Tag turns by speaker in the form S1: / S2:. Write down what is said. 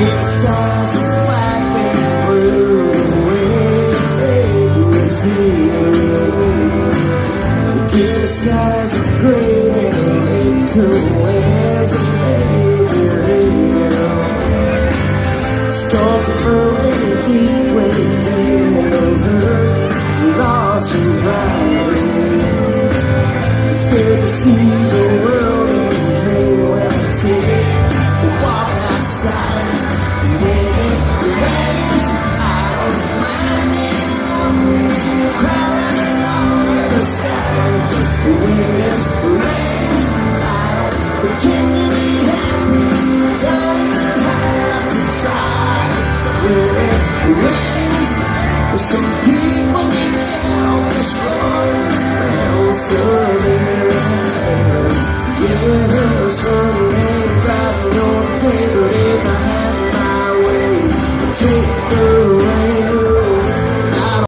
S1: the skies are black and blue, the way you feel. Give the skies are green and cool winds and storms are brewing deep within over lost and driving. It's good to see the world in pain when I take a walk outside. When it rains, I don't mind it when the crowd along the sky. When it rains, I don't pretend to be happy. Don't even have to try. When it rains, some people get down this road and surrender. Yeah, the sun ain't bright no day, but if I had my way, I'd take the rain.